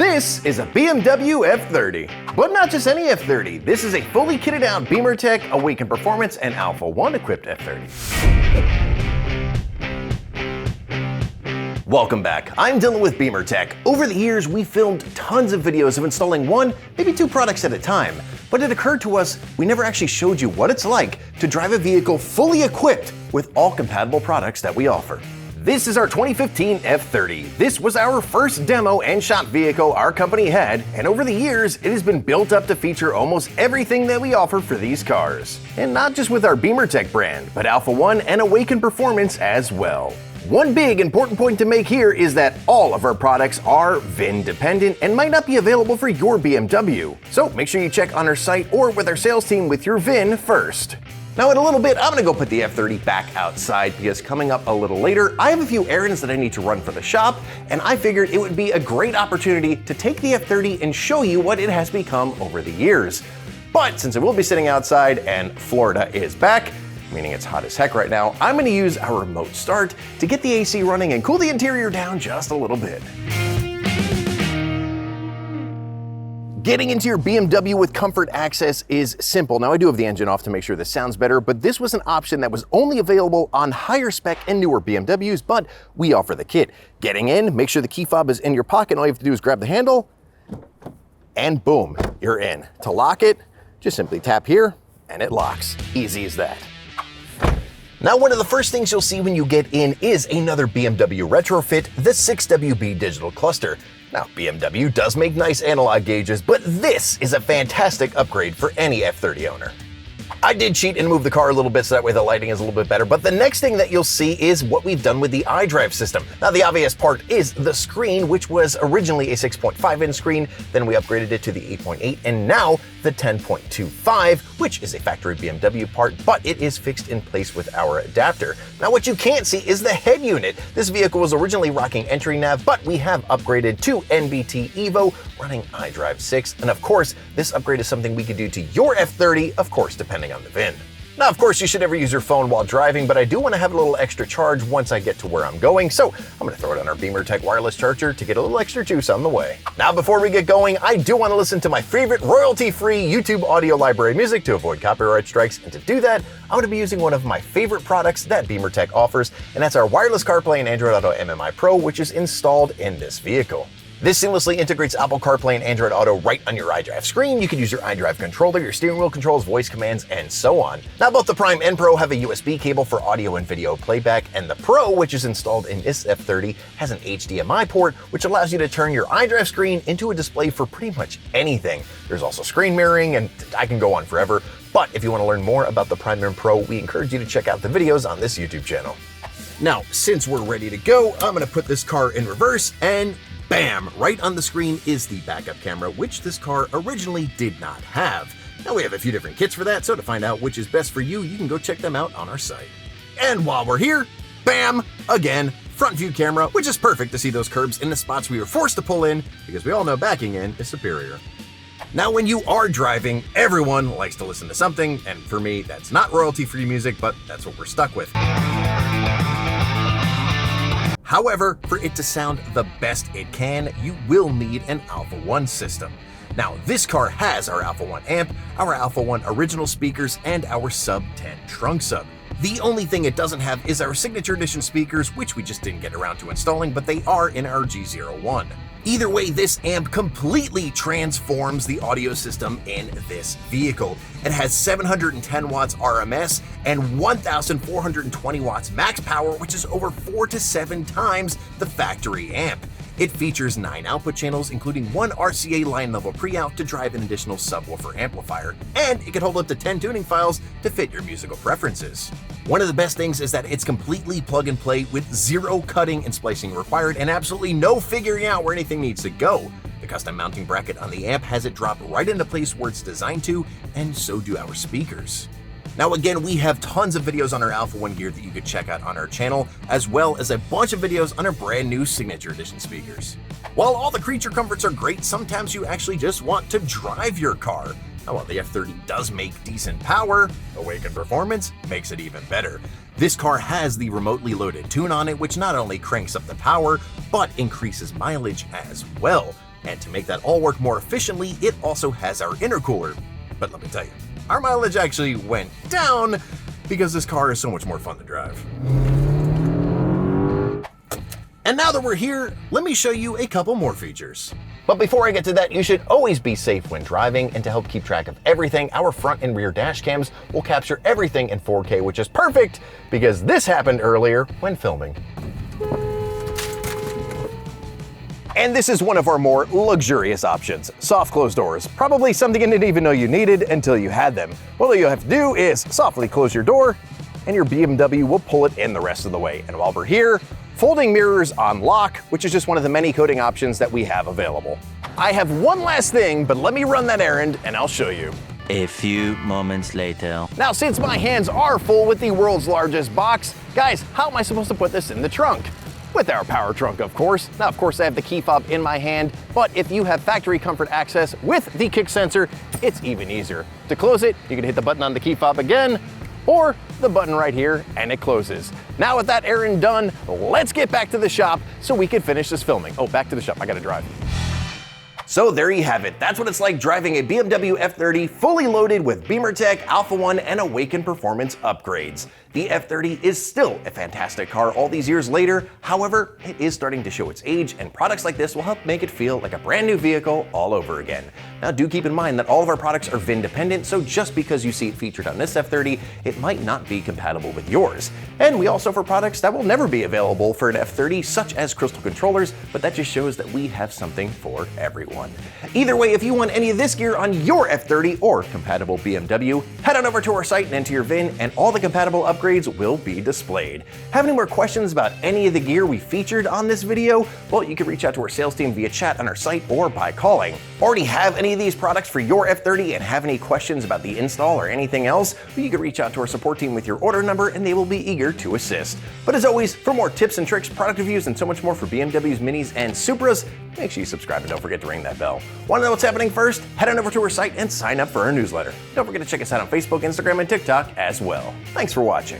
This is a BMW F30, but not just any F30. This is a fully kitted out BimmerTech, Awaken Performance, and Alpha 1 equipped F30. Welcome back. I'm Dylan with BimmerTech. Over the years, we filmed tons of videos of installing one, maybe two products at a time. But it occurred to us we never actually showed you what it's like to drive a vehicle fully equipped with all compatible products that we offer. This is our 2015 F30. This was our first demo and shop vehicle our company had, and over the years, it has been built up to feature almost everything that we offer for these cars. And not just with our BimmerTech brand, but Alpha 1 and Awaken Performance as well. One big important point to make here is that all of our products are VIN dependent and might not be available for your BMW. So make sure you check on our site or with our sales team with your VIN first. Now in a little bit, I'm gonna go put the F30 back outside because coming up a little later, I have a few errands that I need to run for the shop, and I figured it would be a great opportunity to take the F30 and show you what it has become over the years. But since I will be sitting outside and Florida is back, meaning it's hot as heck right now, I'm gonna use our remote start to get the AC running and cool the interior down just a little bit. Getting into your BMW with comfort access is simple. Now I do have the engine off to make sure this sounds better, but this was an option that was only available on higher spec and newer BMWs, but we offer the kit. Getting in, make sure the key fob is in your pocket, and all you have to do is grab the handle, and boom, you're in. To lock it, just simply tap here, and it locks. Easy as that. Now, one of the first things you'll see when you get in is another BMW retrofit, the 6WB digital cluster. Now, BMW does make nice analog gauges, but this is a fantastic upgrade for any F30 owner. I did cheat and move the car a little bit so that way the lighting is a little bit better, but the next thing that you'll see is what we've done with the iDrive system. Now the obvious part is the screen, which was originally a 6.5-inch screen, then we upgraded it to the 8.8, and now the 10.25, which is a factory BMW part, but it is fixed in place with our adapter. Now what you can't see is the head unit. This vehicle was originally rocking entry nav, but we have upgraded to NBT Evo, running iDrive 6, and of course, this upgrade is something we could do to your F30, of course, depending on the VIN. Now, of course, you should never use your phone while driving, but I do want to have a little extra charge once I get to where I'm going, so I'm going to throw it on our BimmerTech wireless charger to get a little extra juice on the way. Now, before we get going, I do want to listen to my favorite royalty-free YouTube audio library music to avoid copyright strikes, and to do that, I'm going to be using one of my favorite products that BimmerTech offers, and that's our wireless Carplay and Android Auto MMI Pro, which is installed in this vehicle. This seamlessly integrates Apple CarPlay and Android Auto right on your iDrive screen. You can use your iDrive controller, your steering wheel controls, voice commands, and so on. Now, both the Prime and Pro have a USB cable for audio and video playback, and the Pro, which is installed in this F30, has an HDMI port, which allows you to turn your iDrive screen into a display for pretty much anything. There's also screen mirroring, and I can go on forever. But if you want to learn more about the Prime and Pro, we encourage you to check out the videos on this YouTube channel. Now, since we're ready to go, I'm going to put this car in reverse, and bam! Right on the screen is the backup camera, which this car originally did not have. Now we have a few different kits for that, so to find out which is best for you, you can go check them out on our site. And while we're here, bam! Again, front view camera, which is perfect to see those curbs in the spots we were forced to pull in, because we all know backing in is superior. Now when you are driving, everyone likes to listen to something, and for me, that's not royalty-free music, but that's what we're stuck with. However, for it to sound the best it can, you will need an Alpha 1 system. Now, this car has our Alpha 1 amp, our Alpha 1 original speakers, and our sub 10 trunk sub. The only thing it doesn't have is our signature edition speakers, which we just didn't get around to installing, but they are in our G01. Either way, this amp completely transforms the audio system in this vehicle. It has 710 watts RMS and 1,420 watts max power, which is over 4 to 7 times the factory amp. It features 9 output channels, including 1 RCA line level pre-out to drive an additional subwoofer amplifier, and it can hold up to 10 tuning files to fit your musical preferences. One of the best things is that it's completely plug and play with zero cutting and splicing required and absolutely no figuring out where anything needs to go. The custom mounting bracket on the amp has it drop right into place where it's designed to, and so do our speakers. Now again, we have tons of videos on our Alpha 1 gear that you could check out on our channel, as well as a bunch of videos on our brand new Signature Edition speakers. While all the creature comforts are great, sometimes you actually just want to drive your car. Now while the F30 does make decent power, Awaken Performance makes it even better. This car has the remotely loaded tune on it, which not only cranks up the power, but increases mileage as well. And to make that all work more efficiently, it also has our intercooler. But let me tell you, our mileage actually went down because this car is so much more fun to drive. And now that we're here, let me show you a couple more features. But before I get to that, you should always be safe when driving, and to help keep track of everything, our front and rear dash cams will capture everything in 4K, which is perfect because this happened earlier when filming. And this is one of our more luxurious options, soft close doors. Probably something you didn't even know you needed until you had them. All you have to do is softly close your door and your BMW will pull it in the rest of the way. And while we're here, folding mirrors on lock, which is just one of the many coating options that we have available. I have one last thing, but let me run that errand and I'll show you. A few moments later. Now, since my hands are full with the world's largest box, guys, how am I supposed to put this in the trunk? With our power trunk, of course. Now, of course, I have the key fob in my hand, but if you have factory comfort access with the kick sensor, it's even easier. To close it, you can hit the button on the key fob again, or the button right here, and it closes. Now with that errand done, let's get back to the shop so we can finish this filming. Oh, back to the shop, I gotta drive. So there you have it. That's what it's like driving a BMW F30 fully loaded with BimmerTech, Alpha 1, and Awaken performance upgrades. The F30 is still a fantastic car all these years later. However, it is starting to show its age, and products like this will help make it feel like a brand new vehicle all over again. Now, do keep in mind that all of our products are VIN dependent, so just because you see it featured on this F30, it might not be compatible with yours. And we also offer products that will never be available for an F30, such as crystal controllers, but that just shows that we have something for everyone. Either way, if you want any of this gear on your F30 or compatible BMW, head on over to our site and enter your VIN, and all the compatible upgrades will be displayed. Have any more questions about any of the gear we featured on this video? Well, you can reach out to our sales team via chat on our site or by calling. Already have any of these products for your F30 and have any questions about the install or anything else? Well, you can reach out to our support team with your order number and they will be eager to assist. But as always, for more tips and tricks, product reviews, and so much more for BMWs, Minis, and Supras, make sure you subscribe and don't forget to ring that bell. Want to know what's happening first? Head on over to our site and sign up for our newsletter. Don't forget to check us out on Facebook, Instagram, and TikTok as well. Thanks for watching.